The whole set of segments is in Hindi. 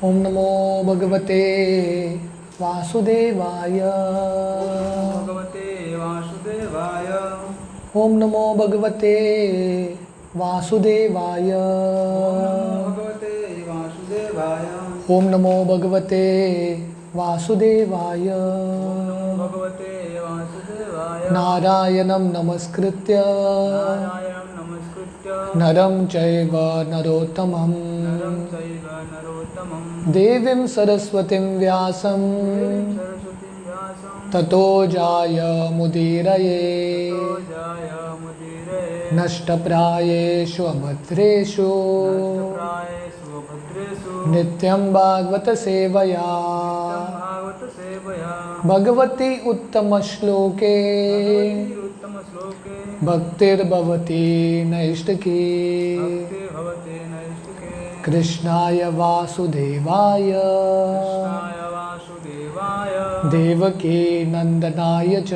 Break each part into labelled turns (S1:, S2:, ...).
S1: ओम नमो भगवते वासुदेवाय।
S2: भगवते वासुदेवाय।
S1: ओम नमो भगवते वासुदेवाय।
S2: भगवते वासुदेवाय।
S1: ओम नमो भगवते वासुदेवाय।
S2: भगवते वासुदेवाय।
S1: नारायणं नमस्कृत्य
S2: नारायणं नमस्कृत्य
S1: नरं चैव नरोत्तमं
S2: नरं चैव नरोत्तमं
S1: देवीं सरस्वतीं व्यासं
S2: देवीं सरस्वतीं व्यासं
S1: ततो जायमुदीरये।
S2: ततो जायमुदीरये।
S1: नष्टप्रायेषु अभद्रेषु
S2: नष्टप्रायेषु भद्रेषु
S1: नित्यं भागवत सेवया
S2: भागवतसेवया
S1: भगवती उत्तमश्लोके
S2: भगवती उत्तमश्लोके
S1: भक्तिर्भवति नैष्टिकी।
S2: भक्तिर्भवति नैष्टिके।
S1: कृष्णाय वासुदेवाय
S2: कृष्णाय वासुदेवाय
S1: देवकी नन्दनाय च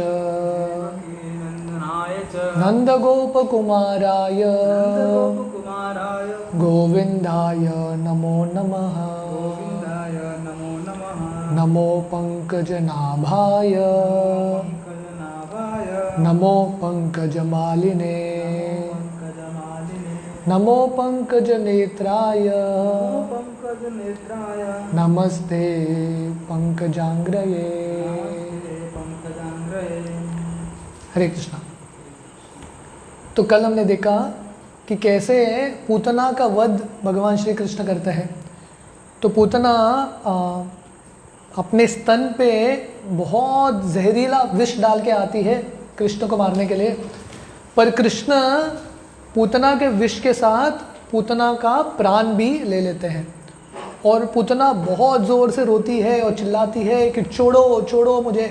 S2: नन्दनाय च
S1: नन्दगोपकुमाराय
S2: नन्दगोपकुमाराय
S1: गोविन्दाय नमो नमः।
S2: गोविन्दाय नमो नमः।
S1: नमो पङ्कजनाभाय
S2: पङ्कजनाभाय
S1: नमो पङ्कजमालिने
S2: पङ्कजमालिने
S1: नमो पङ्कजनेत्राय
S2: नमो पङ्कजनेत्राय
S1: नमस्ते पंकजांग्रये।
S2: नमस्ते पङ्कजाङ्ग्रये।
S1: हरे कृष्णा। तो कल हमने देखा कि कैसे पूतना का वध भगवान श्री कृष्ण करते हैं। तो पूतना अपने स्तन पे बहुत जहरीला विष डाल के आती है कृष्ण को मारने के लिए, पर कृष्ण पूतना के विष के साथ पूतना का प्राण भी ले लेते हैं। और पूतना बहुत ज़ोर से रोती है और चिल्लाती है कि छोड़ो छोड़ो मुझे,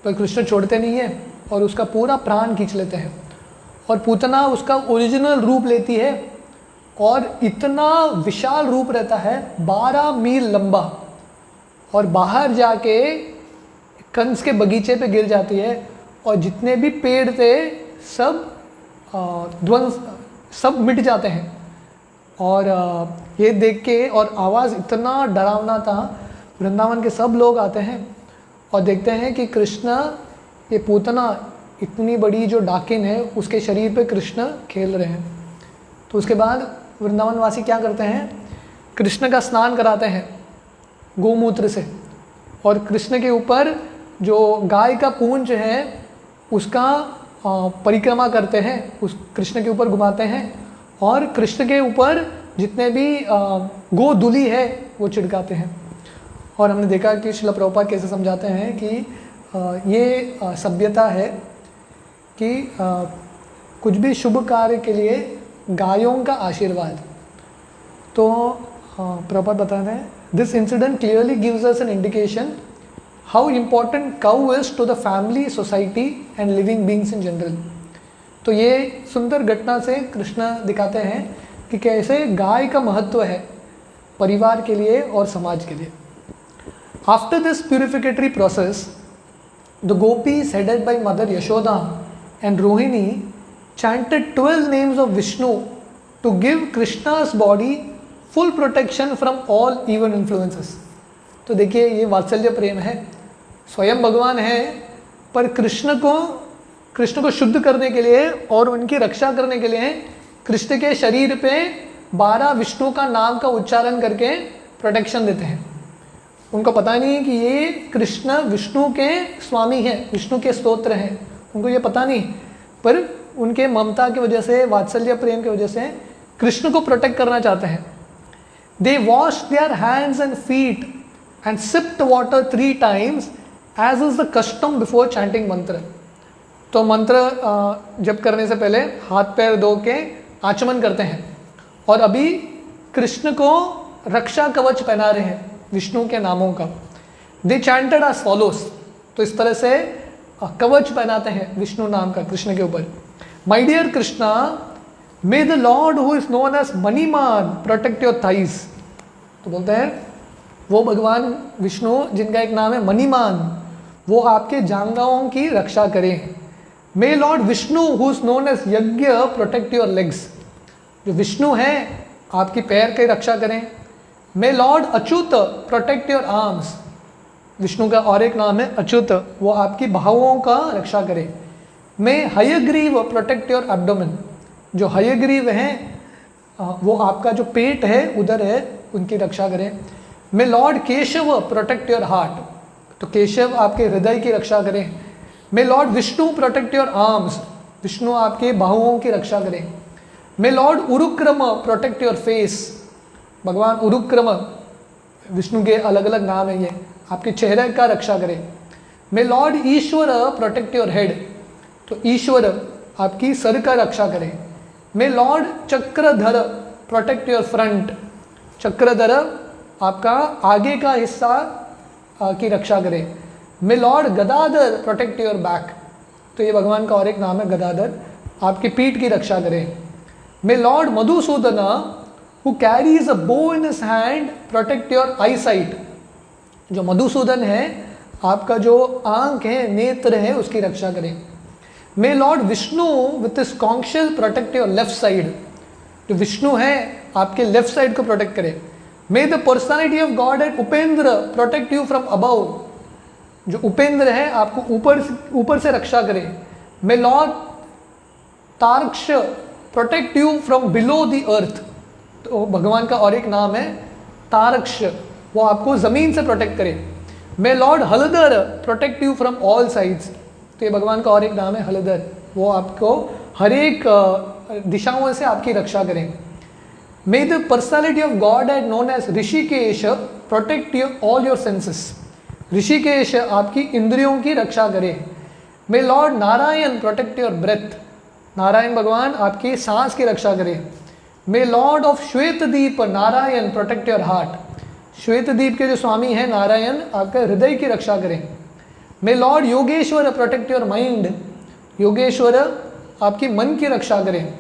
S1: पर कृष्ण छोड़ते नहीं है और उसका पूरा प्राण खींच लेते हैं। और पूतना उसका ओरिजिनल रूप लेती है और इतना विशाल रूप रहता है 12 मील लंबा, और बाहर जाके कंस के बगीचे पे गिर जाती है और जितने भी पेड़ थे सब ध्वंस सब मिट जाते हैं। और ये देख के और आवाज़ इतना डरावना था, वृंदावन के सब लोग आते हैं और देखते हैं कि कृष्ण, ये पूतना इतनी बड़ी जो डाकिन है उसके शरीर पे कृष्ण खेल रहे हैं। तो उसके बाद वृंदावन वासी क्या करते हैं, कृष्ण का स्नान कराते हैं गोमूत्र से, और कृष्ण के ऊपर जो गाय का पूंछ है उसका परिक्रमा करते हैं, उस कृष्ण के ऊपर घुमाते हैं और कृष्ण के ऊपर जितने भी गोधूली है वो छिड़काते हैं। और हमने देखा कि श्रील प्रभुपाद कैसे समझाते हैं कि ये सभ्यता है कि कुछ भी शुभ कार्य के लिए गायों का आशीर्वाद। तो प्रभुपाद बताते हैं, this incident clearly gives us an indication how important cow is to the family, society and living beings in general. तो ये सुंदर घटना से कृष्ण दिखाते हैं कि कैसे गाय का महत्व है परिवार के लिए और समाज के लिए। After this purificatory process the gopis headed by mother Yashoda and Rohini chanted 12 names of Vishnu to give Krishna's body full protection from all evil influences। तो देखिए ये वात्सल्य प्रेम है, स्वयं भगवान है पर कृष्ण को शुद्ध करने के लिए और उनकी रक्षा करने के लिए कृष्ण के शरीर पे 12 विष्णु का नाम का उच्चारण करके प्रोटेक्शन देते हैं। उनको पता नहीं है कि ये कृष्ण विष्णु के स्वामी हैं, विष्णु के स्तोत्र हैं, उनको ये पता नहीं, पर उनके ममता की वजह से, वात्सल्य प्रेम की वजह से कृष्ण को प्रोटेक्ट करना चाहते हैं। They wash their hands and feet and sipped water 3 times as is the custom before chanting mantra. तो मंत्र जप करने से पहले हाथ पैर धो के आचमन करते हैं, और अभी कृष्ण को रक्षा कवच पहना रहे हैं विष्णु के नामों का। दे चैंटेड एज फॉलोस, तो इस तरह से कवच पहनाते हैं विष्णु नाम का कृष्ण के ऊपर। My dear Krishna, may the lord who is known as Maniman protect your thighs. तो बोलते हैं वो भगवान विष्णु जिनका एक नाम है मणिमान, वो आपके जांघाओं की रक्षा करें। May lord Vishnu who is known as Yajna protect your legs. जो विष्णु है आपकी पैर की रक्षा करें। May lord Achyuta protect your arms, Vishnu का और एक नाम है अच्युत, वो आपकी बाहुओं का रक्षा करे। मे हयग्रीव प्रोटेक्ट योर एब्डोमेन, जो हयग्रीव हैं वो आपका जो पेट है उधर है, उनकी रक्षा करें। May lord Keshava protect your heart, तो केशव आपके हृदय की रक्षा करें। May lord Vishnu protect your arms, Vishnu आपके बाहुओं की रक्षा करें। May lord Urukrama protect your face, भगवान उरुक्रम विष्णु के अलग अलग नाम है, ये आपके चेहरे का रक्षा करें। May lord Ishvara protect your head, तो ईश्वर आपकी सर का रक्षा करें। May lord Chakradhara protect your front, Chakradhara आपका आगे का हिस्सा की रक्षा करें। May lord Gadadhara protect your back, तो ये भगवान का और एक नाम है गदाधर, आपकी पीठ की रक्षा करें। May lord Madhusudana who carries a bow in his hand protect your eye sight, जो मधुसूदन है आपका जो आंख है, नेत्र है, उसकी रक्षा करें। May lord Vishnu with his conch shell protect your left side, जो विष्णु है आपके लेफ्ट साइड को प्रोटेक्ट करे। May the personality of god and Upendra protect you from above, जो उपेंद्र है आपको ऊपर से रक्षा करे। May lord Tarkshya protect you from below the earth, तो भगवान का और एक नाम है तारक्ष, वो आपको जमीन से प्रोटेक्ट करे। May lord Haladhara protect you from all sides, तो ये भगवान का और एक नाम है हलधर, वो आपको हर एक दिशाओं से आपकी रक्षा करें। May the personality of godhead known as Hrishikesh protect you all your senses, Hrishikesh आपकी इंद्रियों की रक्षा करे। May lord Narayana protect your breath, Narayana भगवान आपकी सांस की रक्षा करें। May lord of Shvetadvipa Narayana protect your heart, Shvetadvipa के जो स्वामी हैं नारायण आपका हृदय की रक्षा करें। May lord Yogeshvara protect your mind, Yogeshvara आपकी मन की रक्षा करें।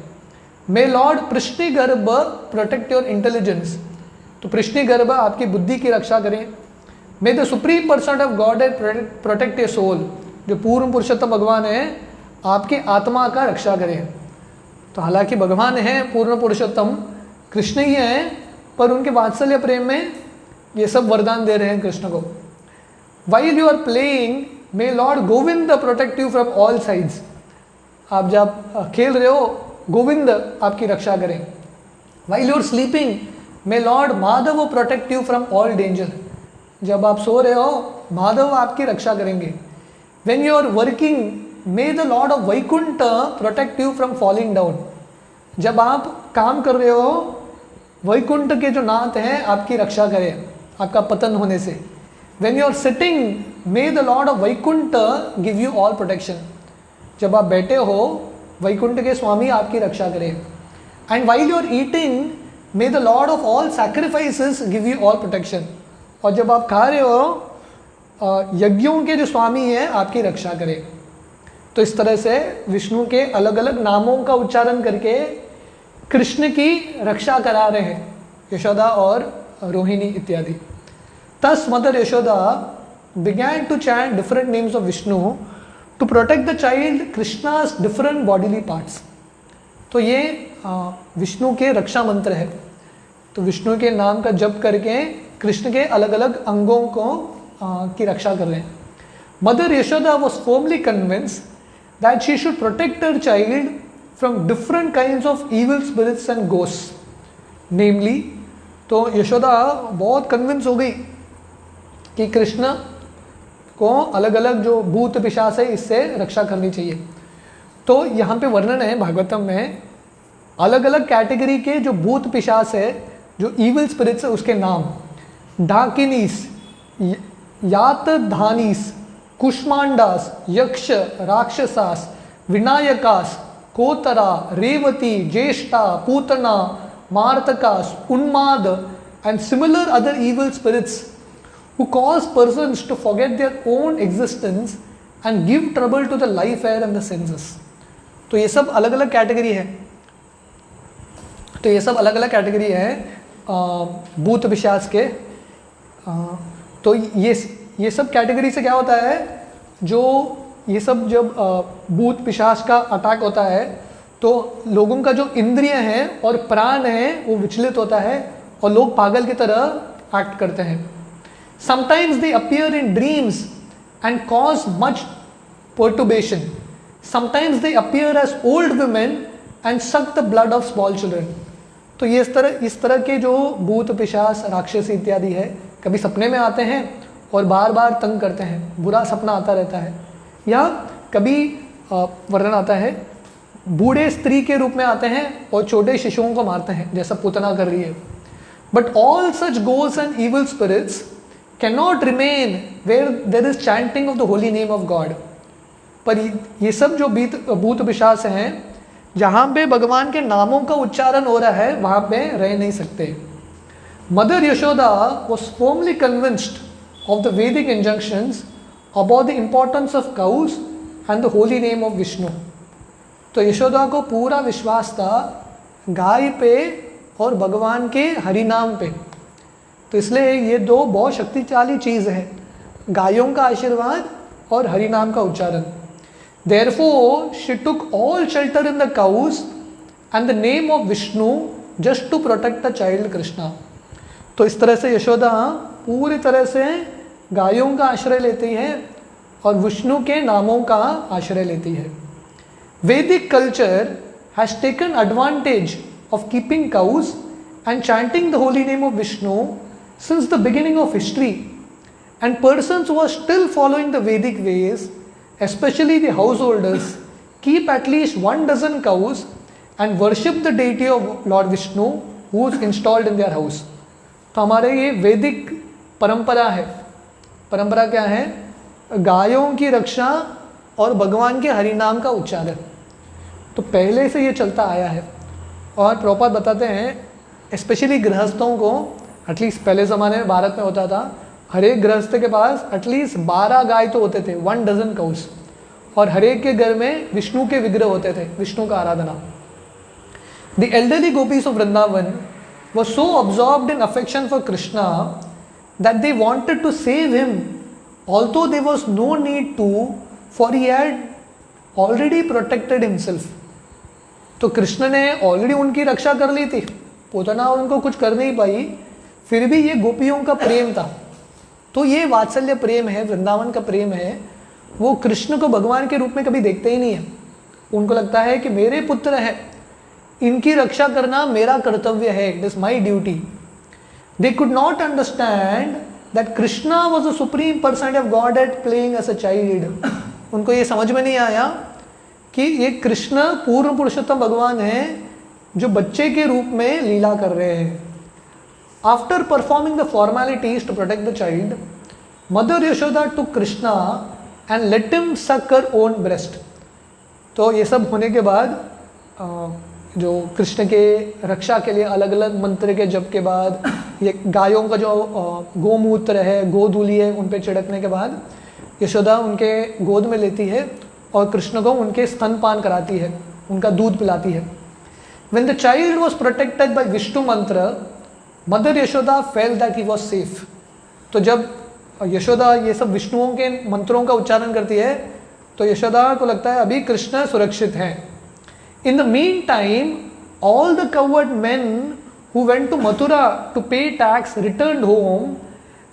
S1: May lord Prishnigarbha protect your intelligence, तो पृष्णिगर्भ आपकी बुद्धि की रक्षा करें। May the supreme person of god protect your soul, जो पूर्ण पुरुषोत्तम भगवान है आपकी आत्मा का रक्षा करें। तो हालांकि भगवान है पूर्ण पुरुषोत्तम, कृष्ण ही हैं, पर उनके वात्सल्य प्रेम में ये सब वरदान दे रहे हैं कृष्ण को। While you are playing may lord Govind protect you from all sides, आप जब खेल रहे हो गोविंद आपकी रक्षा करें। While you are sleeping may lord Madhav protect you from all danger, जब आप सो रहे हो माधव आपकी रक्षा करेंगे। When you are working may the lord of Vaikuntha protect you from falling down, जब आप काम कर रहे हो वैकुंठ के जो नाथ हैं आपकी रक्षा करें आपका पतन होने से। When you are sitting may the lord of Vaikuntha give you all protection, जब आप बैठे हो वैकुंठ के स्वामी आपकी रक्षा करें। And while you are eating may the lord of all sacrifices give you all protection, और जब आप खा रहे हो यज्ञों के जो स्वामी हैं आपकी रक्षा करें। तो इस तरह से विष्णु के अलग अलग नामों का उच्चारण करके कृष्ण की रक्षा करा रहे हैं यशोदा और रोहिणी इत्यादि। Thus Mother Yashoda began to chant different names of Vishnu to protect the child Krishna's different bodily parts. तो ये विष्णु के रक्षा मंत्र है, तो विष्णु के नाम का जप करके कृष्ण के अलग अलग अंगों को की रक्षा कर रहे हैं। Mother Yashoda was firmly convinced that she should protect her child from different kinds of evil spirits and ghosts. Namely, तो यशोदा बहुत कन्विंस हो गई कि कृष्ण को अलग अलग जो भूत पिशाच है इससे रक्षा करनी चाहिए। तो यहाँ पे वर्णन है भागवतम में अलग अलग कैटेगरी के जो भूत पिशाच है, जो इविल स्पिरिट्स है उसके नाम। डाकिनीस, यातधानीस, कुष्मांडास, यक्ष, राक्षसास, विनायकास, कोतरा, रेवती, ज्येष्ठा, पूतना, मार्तकास, उन्माद and similar other evil spirits who cause persons to forget their own existence and give trouble to the life air and the senses. तो ये सब अलग अलग कैटेगरी है, तो ये सब अलग अलग कैटेगरी है भूत पिशाच के। तो ये सब कैटेगरी से क्या होता है, जो ये सब जब भूत पिशाच का अटैक होता है तो लोगों का जो इंद्रिय है और प्राण है वो विचलित होता है और लोग पागल की तरह एक्ट करते हैं। Sometimes they appear in dreams and cause much perturbation. Sometimes they appear as old women and suck the blood of small children. तो ये इस तरह के जो भूत पिशाच राक्षस इत्यादि है, कभी सपने में आते हैं और बार बार तंग करते हैं, बुरा सपना आता रहता है, या कभी वर्णन आता है बूढ़े स्त्री के रूप में आते हैं और छोटे शिशुओं को मारते हैं, जैसा पूतना कर रही है। But all such ghouls and evil spirits can not remain where there is chanting of the holy name of God. पर ये सब जो भूत पिशाच हैं, जहाँ पे भगवान के नामों का उच्चारण हो रहा है वहाँ पे रह नहीं सकते। Mother Yashoda was firmly convinced of the Vedic injunctions about the importance of cows and the holy name of Vishnu. तो यशोदा को पूरा विश्वास था गाय पे और भगवान के हरि नाम पे। तो इसलिए ये दो बहुत शक्तिशाली चीज़ है, गायों का आशीर्वाद और हरि नाम का उच्चारण। Therefore, she took all shelter in the cows and the name of Vishnu just to protect the child Krishna. तो इस तरह से यशोदा पूरी तरह से गायों का आश्रय लेती है और विष्णु के नामों का आश्रय लेती है। Vedic culture has taken advantage of keeping cows and chanting the holy name of Vishnu since the beginning of history, and persons who are still following the Vedic ways, especially the householders, keep at least 12 cows and worship the deity of Lord Vishnu who is installed in their house. तो हमारे ये वैदिक परंपरा है। परंपरा क्या है? गायों की रक्षा और भगवान के हरि नाम का उच्चारण। तो पहले से ये चलता आया है। और प्रभुपाद बताते हैं स्पेशली गृहस्थों को, एटलीस्ट पहले ज़माने में भारत में होता था, हर एक गृहस्थ के पास एटलीस्ट 12 गाय तो होते थे, 12 काउस, और हर एक के घर में विष्णु के विग्रह होते थे, विष्णु का आराधना। The elderly gopis of Vrindavan were so absorbed in affection for Krishna that they wanted to save him although there was no need to, for he had already protected himself. तो कृष्ण ने ऑलरेडी उनकी रक्षा कर ली थी, पूतना उनको कुछ कर नहीं पाई, फिर भी ये गोपियों का प्रेम था। तो ये वात्सल्य प्रेम है, वृंदावन का प्रेम है। वो कृष्ण को भगवान के रूप में कभी देखते ही नहीं है। उनको लगता है कि मेरे पुत्र हैं, इनकी रक्षा करना मेरा कर्तव्य है, it is my duty. They could not understand that Krishna was the supreme personality of God at playing as a child. उनको ये समझ में नहीं आया कि ये कृष्ण पूर्ण पुरुषोत्तम भगवान है जो बच्चे के रूप में लीला कर रहे हैं। After performing the formalities to protect the child, Mother Yashoda took Krishna and let him suck her own breast. तो ये सब होने के बाद जो कृष्ण के रक्षा के लिए अलग अलग मंत्र के जप के बाद, ये गायों का जो गोमूत्र है, गोधूली है, उन पे छिड़कने के बाद यशोदा उनके गोद में लेती है और कृष्ण को उनके स्तनपान कराती है, उनका दूध पिलाती है। When the child was protected by Vishnu mantra, mother Yashoda fail that he was safe. तो जब यशोदा ये सब विष्णुओं के मंत्रों का उच्चारण करती है तो यशोदा को लगता है अभी कृष्ण सुरक्षित हैं। In the meantime all the cowherd men who went to Mathura to pay tax returned home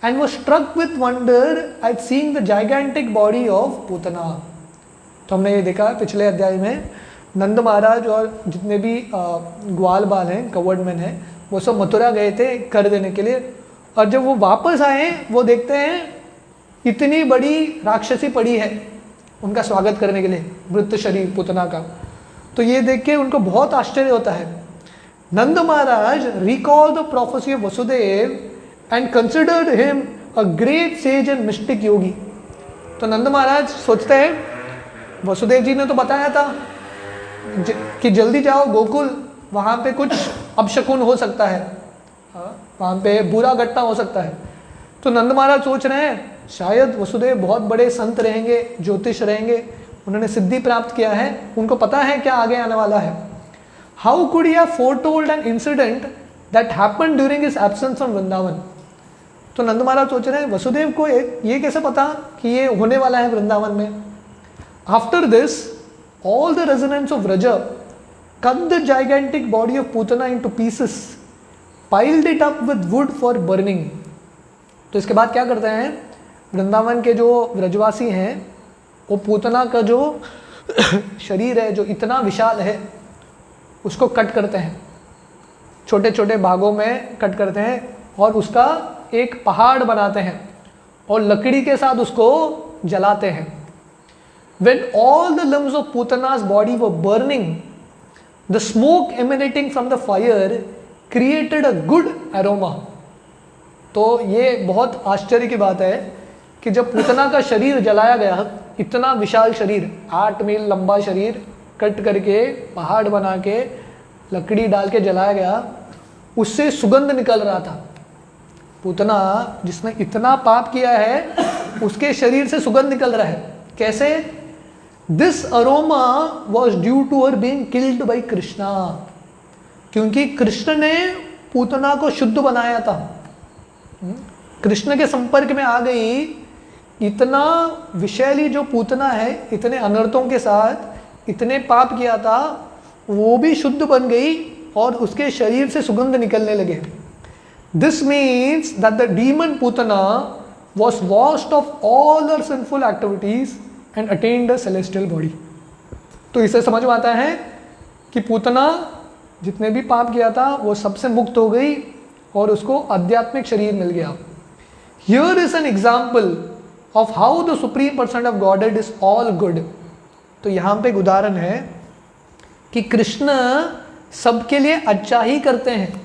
S1: and was struck with wonder at seeing the gigantic body of Putana. तो हमने ये देखा पिछले अध्याय में नंद महाराज और जितने भी ग्वाल बाल हैं, कवर्ड मैन हैं, वो सब मथुरा गए थे कर देने के लिए, और जब वो वापस आए वो देखते हैं इतनी बड़ी राक्षसी पड़ी है उनका स्वागत करने के लिए, मृत शरीर पूतना का। तो ये देख के उनको बहुत आश्चर्य होता है। Nand Maharaj recall the prophecy of Vasudev and considered him a great sage and mystic yogi. तो नंद महाराज सोचते हैं वसुदेव जी ने तो बताया था कि जल्दी जाओ गोकुल, वहाँ पे कुछ अपशकुन हो सकता है, वहाँ पे बुरा घटना हो सकता है। तो नंद महाराज सोच रहे हैं शायद वसुदेव बहुत बड़े संत रहेंगे, ज्योतिष रहेंगे, उन्होंने सिद्धि प्राप्त किया है, उनको पता है क्या आगे आने वाला है। How could he have foretold an incident that happened during his absence from Vrindavan. तो नंद महाराज सोच रहे हैं वसुदेव को ये कैसे पता कि ये होने वाला है वृंदावन में। After this all the residents of Vraj cut the gigantic body of Putana into pieces piled it up with would for burning. तो इसके बाद क्या करते हैं, वृंदावन के जो व्रजवासी हैं वो पूतना का जो शरीर है जो इतना विशाल है उसको कट करते हैं, छोटे छोटे भागों में कट करते हैं और उसका एक पहाड़ बनाते हैं और लकड़ी के साथ उसको जलाते हैं। When all the limbs of Putana's body were burning, the smoke emanating from the fire created a good aroma. तो ये बहुत आश्चर्य की बात है कि जब पूतना का शरीर जलाया गया, इतना विशाल शरीर, 8 मील लंबा शरीर कट करके पहाड़ बना के लकड़ी डाल के जलाया गया, उससे सुगंध निकल रहा था। पूतना जिसने इतना पाप किया है उसके शरीर से सुगंध निकल रहा है। कैसे? This aroma was due to her being killed by Krishna, क्योंकि कृष्ण ने पूतना को शुद्ध बनाया था। कृष्ण के संपर्क में आ गई, इतना विषैली जो पूतना है, इतने अनर्थों के साथ इतने पाप किया था, वो भी शुद्ध बन गई और उसके शरीर से सुगंध निकलने लगे। This means that the demon Putana was washed of all her sinful activities and attend a celestial body. तो इसे समझ में आता है कि पूतना जितने भी पाप किया था वो सबसे मुक्त हो गई और उसको आध्यात्मिक शरीर मिल गया। Here is an example of how the supreme person of godhead is all good. तो यहाँ पे एक उदाहरण है कि कृष्ण सबके लिए अच्छा ही करते हैं।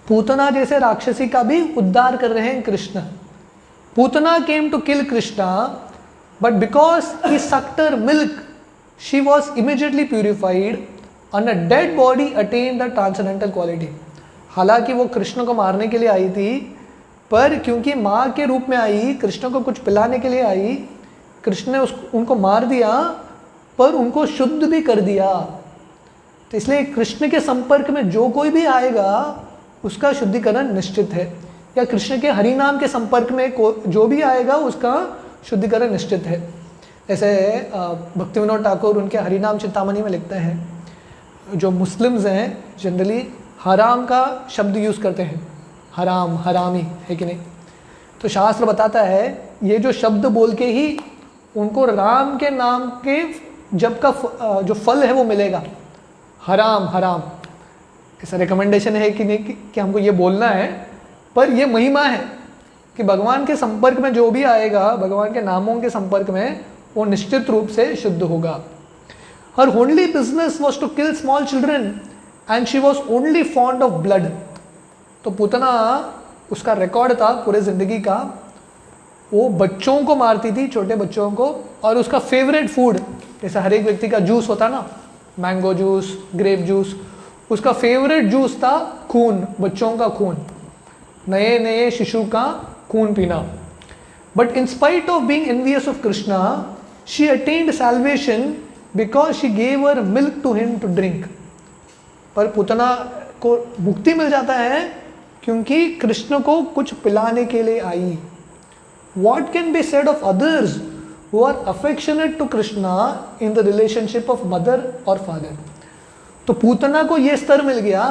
S1: पूतना जैसे राक्षसी का भी उद्धार कर रहे हैं Krishna. Putana came to kill Krishna, but because he sucked her milk, she was immediately purified and a dead body attained the transcendental quality. हालांकि वो कृष्ण को मारने के लिए आई थी, पर क्योंकि माँ के रूप में आई, कृष्ण को कुछ पिलाने के लिए आई, कृष्ण ने उनको मार दिया पर उनको शुद्ध भी कर दिया। तो इसलिए कृष्ण के संपर्क में जो कोई भी आएगा उसका शुद्धिकरण निश्चित है, या कृष्ण के हरि नाम के संपर्क में जो भी आएगा उसका शुद्धिकरण निश्चित है। ऐसे भक्ति विनोद ठाकुर उनके हरिनाम चिंतामणि में लिखते हैं, जो मुस्लिम्स हैं जनरली हराम का शब्द यूज़ करते हैं, हराम, हरामी, है कि नहीं? तो शास्त्र बताता है ये जो शब्द बोल के ही उनको राम के नाम के जब का जो फल है वो मिलेगा। हराम हराम ऐसा रिकमेंडेशन है कि नहीं कि हमको ये बोलना है, पर ये महिमा है कि भगवान के संपर्क में जो भी आएगा, भगवान के नामों के संपर्क में, वो निश्चित रूप से शुद्ध होगा। Her only business was to kill small children and she was only fond of blood. तो पूतना उसका रिकॉर्ड था पूरे ज़िंदगी का, वो बच्चों को मारती थी, छोटे बच्चों को, और उसका फेवरेट फूड, जैसे हर एक व्यक्ति का जूस होता ना, मैंगो जूस, ग्रेप जूस, उसका फेवरेट जूस था खून, बच्चों का खून, नए नए शिशु का खून पीना। But in spite of being envious of Krishna, she attend salvation because she gave her milk to him to drink. पर पूतना को मुक्ति मिल जाता है क्योंकि कृष्ण को कुछ पिलाने के लिए आई। What can be said of others who are affectionate to Krishna in the relationship of mother or father? तो पूतना को ये स्तर मिल गया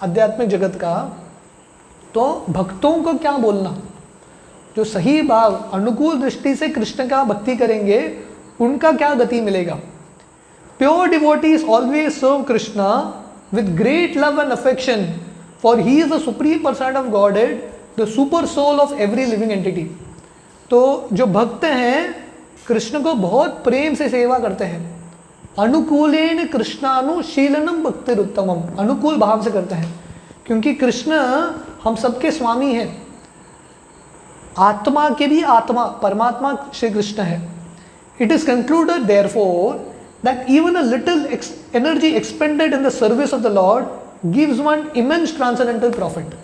S1: आध्यात्मिक जगत का, तो भक्तों को क्या बोलना, जो सही भाव अनुकूल दृष्टि से कृष्ण का भक्ति करेंगे उनका क्या गति मिलेगा। Pure devotees always serve Krishna with great love and affection, for he is the supreme person of godhead, the super soul of every living entity. तो जो भक्त हैं कृष्ण को बहुत प्रेम से सेवा करते हैं। अनुकूलेन कृष्णानुशीलनम भक्तिरुत्तमम, अनुकूल भाव से करते हैं, क्योंकि कृष्ण हम सबके स्वामी हैं, आत्मा के भी आत्मा, परमात्मा श्री कृष्ण है। It is concluded therefore that even a little energy expanded in the service of the Lord gives one immense transcendental profit.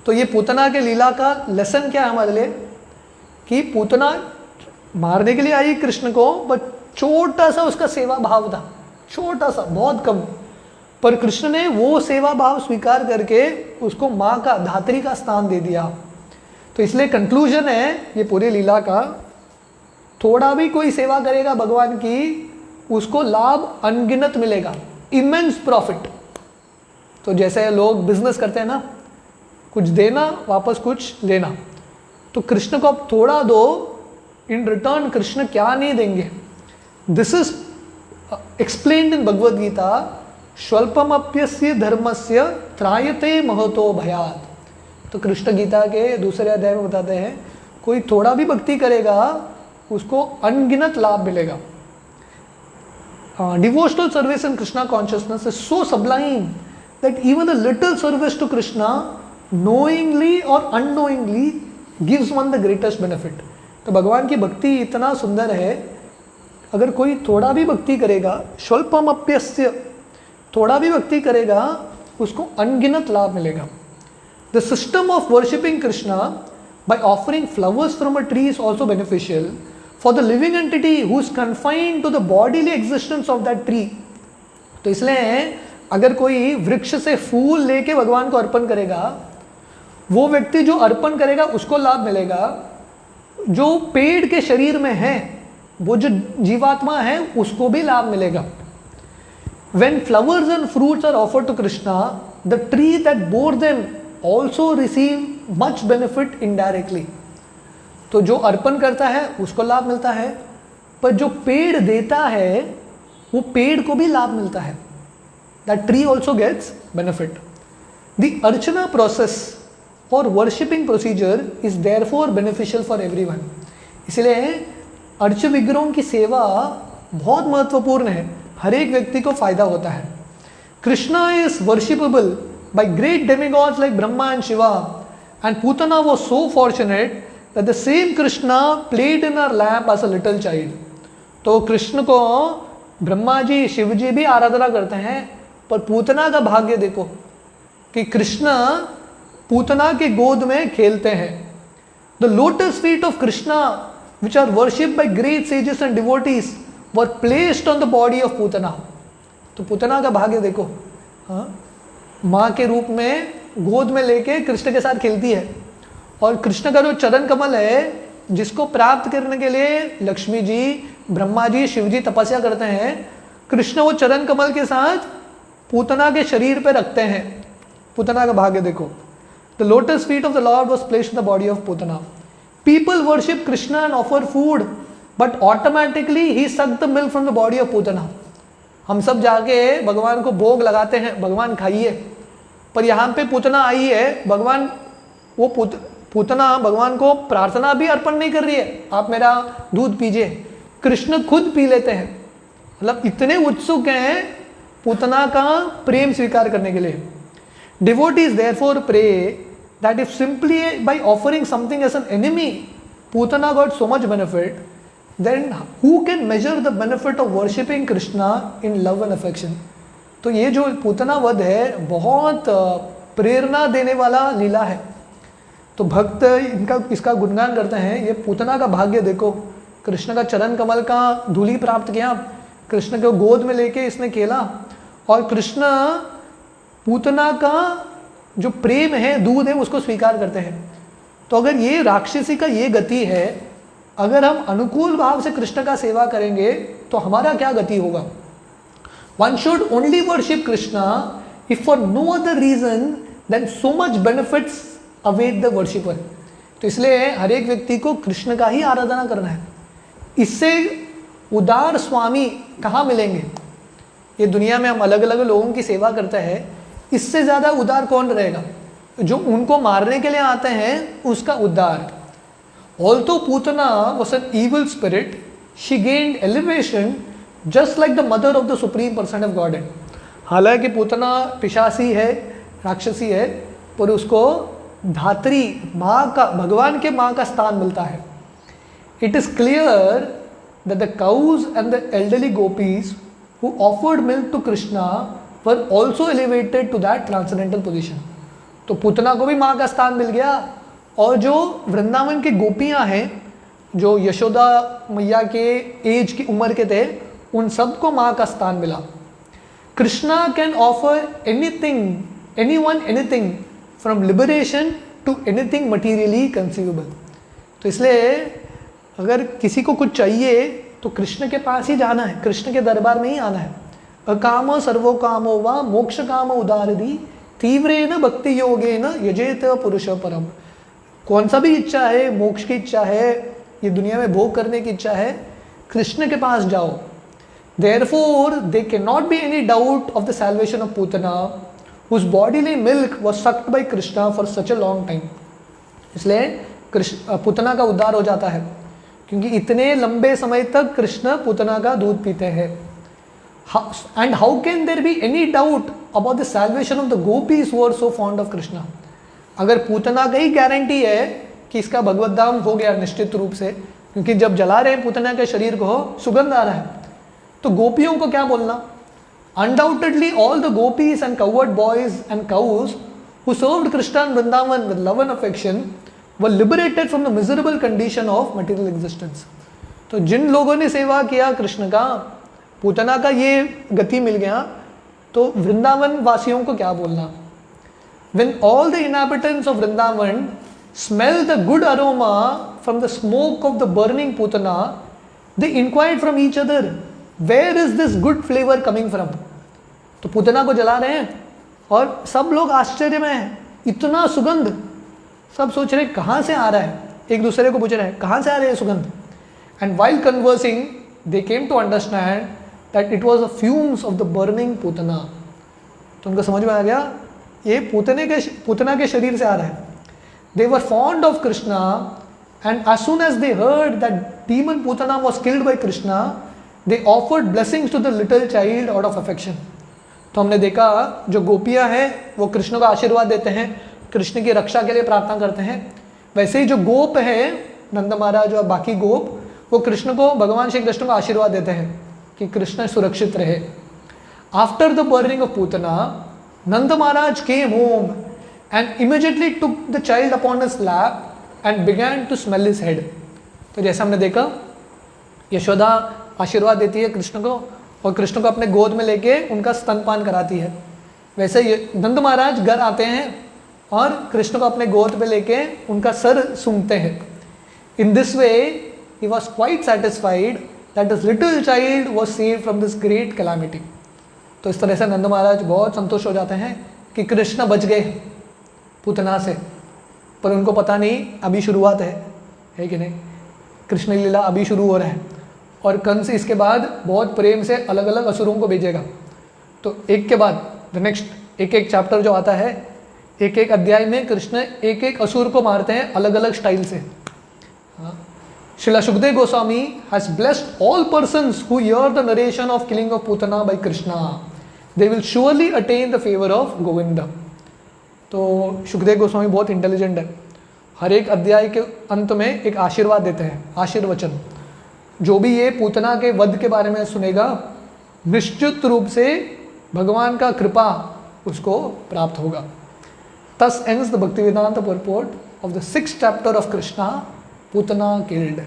S1: तो ये पूतना के लीला का लेसन क्या है हमारे लिए, कि पूतना मारने के लिए आई कृष्ण को, बट छोटा सा उसका सेवा भाव था, छोटा सा, बहुत कम, पर कृष्ण ने वो सेवा भाव स्वीकार करके उसको माँ का, धात्री का स्थान दे दिया। तो इसलिए कंक्लूजन है ये पूरी लीला का, थोड़ा भी कोई सेवा करेगा भगवान की उसको लाभ अनगिनत मिलेगा, इमेंस प्रॉफिट। तो जैसे लोग बिजनेस करते हैं ना, कुछ देना वापस कुछ लेना, तो कृष्ण को आप थोड़ा दो, इन रिटर्न कृष्ण क्या नहीं देंगे। This is explained in Bhagavad Gita, स्वल्पमप्यस्य धर्मस्य त्रायते महतो भयात्। तो कृष्ण गीता के दूसरे अध्याय में बताते हैं, कोई थोड़ा भी भक्ति करेगा उसको अनगिनत लाभ मिलेगा। Devotional service in Krishna consciousness is so sublime that even a little service to Krishna knowingly और unknowingly gives one the greatest benefit. तो भगवान की भक्ति इतना सुंदर है, अगर कोई थोड़ा भी भक्ति करेगा, स्वल्पमप्यस्य, थोड़ा भी भक्ति करेगा उसको अनगिनत लाभ मिलेगा। The system of worshipping Krishna by offering flowers from a tree is also beneficial for the living entity who is confined to the bodily existence of that tree. तो इसलिए अगर कोई वृक्ष से फूल लेके भगवान को अर्पण करेगा, वो व्यक्ति जो अर्पण करेगा उसको लाभ मिलेगा, जो पेड़ के शरीर में है, वो जो जीवात्मा है उसको भी लाभ मिलेगा। When flowers and fruits are offered to Krishna, the tree that bore them also receive much benefit indirectly. तो जो अर्पण करता है उसको लाभ मिलता है, पर जो पेड़ देता है वो पेड़ को भी लाभ मिलता है। That tree also gets benefit. The archana process or worshipping procedure is therefore beneficial for everyone. इसलिए अर्च विग्रहों की सेवा बहुत महत्वपूर्ण है, हर एक व्यक्ति को फायदा होता है। Krishna is worshipable by great demigods like Brahma and Shiva, and Putana was so fortunate that the same Krishna played in her lap as a little child. तो कृष्ण को ब्रह्मा जी, शिव जी भी आराधना करते हैं, पर पूतना का भाग्य देखो कि कृष्ण पूतना के गोद में खेलते हैं। The lotus feet of Krishna which are worshipped by great sages and devotees were placed on the body of Putana. तो पूतना का भाग्य देखो, हाँ, माँ के रूप में गोद में लेके कृष्ण के साथ खेलती है, और कृष्ण का जो चरण कमल है जिसको प्राप्त करने के लिए लक्ष्मी जी, ब्रह्मा जी, शिव जी तपस्या करते हैं, कृष्ण वो चरण कमल के साथ पूतना के शरीर पे रखते हैं। पूतना का भाग्य देखो। The lotus feet of the Lord was placed in the body of Putana. People worship Krishna and offer food, but automatically he sucked the milk from the body of Putana. हम सब जाके भगवान को भोग लगाते हैं, भगवान खाइए, पर यहाँ पे पूतना आई है, भगवान वो पूतना भगवान को प्रार्थना भी अर्पण नहीं कर रही है, आप मेरा दूध पीजिए, कृष्ण खुद पी लेते हैं। मतलब इतने उत्सुक हैं पूतना का प्रेम स्वीकार करने के लिए। Devotees therefore pray that if simply by offering something as an enemy, Putana got so much benefit, then who can measure the benefit of worshipping Krishna in love and affection? तो ये जो पूतना वध है बहुत प्रेरणा देने वाला लीला है। तो भक्त इसका गुणगान करते हैं, ये पूतना का भाग्य देखो, कृष्ण का चरण कमल का धूली प्राप्त किया, कृष्ण को गोद में लेके इसने खेला, और कृष्ण पूतना का जो प्रेम है, दूध है, उसको स्वीकार करते हैं। तो अगर ये राक्षसी का ये गति है, अगर हम अनुकूल भाव से कृष्ण का सेवा करेंगे तो हमारा क्या गति होगा। One should only worship Krishna if for no other reason than so much benefits await the worshipper. तो इसलिए हर एक व्यक्ति को कृष्ण का ही आराधना करना है। इससे उदार स्वामी कहाँ मिलेंगे। ये दुनिया में हम अलग अलग लोगों की सेवा करते हैं, इससे ज़्यादा उदार कौन रहेगा। जो उनको मारने के लिए आते हैं उसका उद्धार। Although Putana was an evil spirit, she gained elevation just like the mother of the supreme person of Godhead. हालांकि पूतना पिशासी है, राक्षसी है, पर उसको धात्री माँ का, भगवान के माँ का स्थान मिलता है। It is clear that the cows and the elderly gopis who offered milk to Krishna were also elevated to that transcendental position. तो पूतना को भी माँ का स्थान मिल गया, और जो वृंदावन के गोपियाँ हैं, जो यशोदा मैया के एज की उम्र के थे, उन सबको माँ का स्थान मिला। Krishna can offer anything, anyone anything, from liberation to anything materially conceivable. तो इसलिए अगर किसी को कुछ चाहिए तो कृष्ण के पास ही जाना है, कृष्ण के दरबार में ही आना है। अकामो सर्वो कामो वा मोक्ष काम उदारदी तीव्रेण भक्ति योगेन यजेत पुरुष परम। कौन सा भी इच्छा है, मोक्ष की इच्छा है, ये दुनिया में भोग करने की इच्छा है, कृष्ण के पास जाओ। Therefore, there cannot be any doubt of the salvation of Putana, whose bodily milk was sucked by Krishna for such a long time. इसलिए पुतना का उद्धार हो जाता है क्योंकि इतने लंबे समय तक कृष्ण पुतना का दूध पीते हैं। And how can there be any doubt about the salvation of the gopis who are so fond of Krishna? अगर पूतना का ही गारंटी है कि इसका भगवत धाम हो गया निश्चित रूप से, क्योंकि जब जला रहे हैं पूतना के शरीर को सुगंध आ रहा है, तो गोपियों को क्या बोलना? Undoubtedly all the gopis and cowherd boys and cows who served Krishna in Vrindavan with love and affection were liberated from the miserable condition of material existence. तो जिन लोगों ने सेवा किया कृष्ण का, पूतना का ये गति मिल गया, तो वृंदावन वासियों को क्या बोलना? When all the inhabitants of Vrindavan smelled the good aroma from the smoke of the burning Putana, they inquired from each other, where is this good flavor coming from? तो पूतना को जला रहे हैं और सब लोग आश्चर्य में हैं, इतना सुगंध। सब सोच रहे कहाँ से आ रहा है, एक दूसरे को पूछ रहे हैं कहाँ से आ रही है सुगंध। And while conversing they came to understand that it was the fumes of the burning Putana. तो उनको समझ में आ गया ये पूतना के शरीर से आ रहा है। They were fond of Krishna and as soon as they heard that demon Putana was killed by Krishna, they offered blessings to the little child out of affection। तो हमने देखा जो गोपियाँ हैं वो कृष्ण को आशीर्वाद देते हैं, कृष्ण की रक्षा के लिए प्रार्थना करते हैं। वैसे ही जो गोप है, नंद महाराज और बाकी गोप, वो कृष्ण को, भगवान श्री कृष्ण को आशीर्वाद देते हैं कि कृष्ण सुरक्षित रहे। After the burning of Putana, Nand Maharaj came home and immediately took the child upon his lap and began to smell his head। तो जैसा हमने देखा यशोदा आशीर्वाद देती है कृष्ण को और कृष्ण को अपने गोद में लेके उनका स्तनपान कराती है, वैसे ये नंद महाराज घर आते हैं और कृष्ण को अपने गोद पे लेके उनका सर सूंघते हैं। In this way he was quite satisfied that his little child was saved from this great calamity। तो इस तरह से नंद महाराज बहुत संतुष्ट हो जाते हैं कि कृष्ण बच गए पूतना से, पर उनको पता नहीं अभी शुरुआत है कि नहीं, कृष्ण लीला अभी शुरू हो रहा है और कंस इसके बाद बहुत प्रेम से अलग अलग असुरों को भेजेगा। तो एक के बाद द नेक्स्ट एक एक चैप्टर जो आता है, एक एक अध्याय में कृष्ण एक एक असुर को मारते हैं अलग अलग स्टाइल से। Srila Sukhdev Goswami has blessed all persons who hear the narration of killing of Putana by Krishna, they will surely attain the favour of Govind. तो सुखदेव गोस्वामी बहुत इंटेलिजेंट है, हर एक अध्याय के अंत में एक आशीर्वाद देते हैं, आशीर्वचन। जो भी ये पूतना के वध के बारे में सुनेगा निश्चित रूप से भगवान का कृपा उसको प्राप्त होगा। Thus ends the Bhaktivedanta purport of the 6th chapter of Krishna, Putana killed।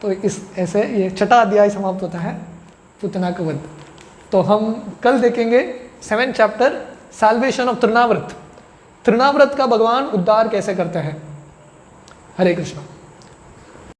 S1: तो इस ऐसे ये छठा अध्याय समाप्त होता है पूतना का वध। तो हम कल देखेंगे 7th chapter, salvation of Trinavarta. Trinavarta का भगवान उद्धार कैसे करते हैं। हरे कृष्णा।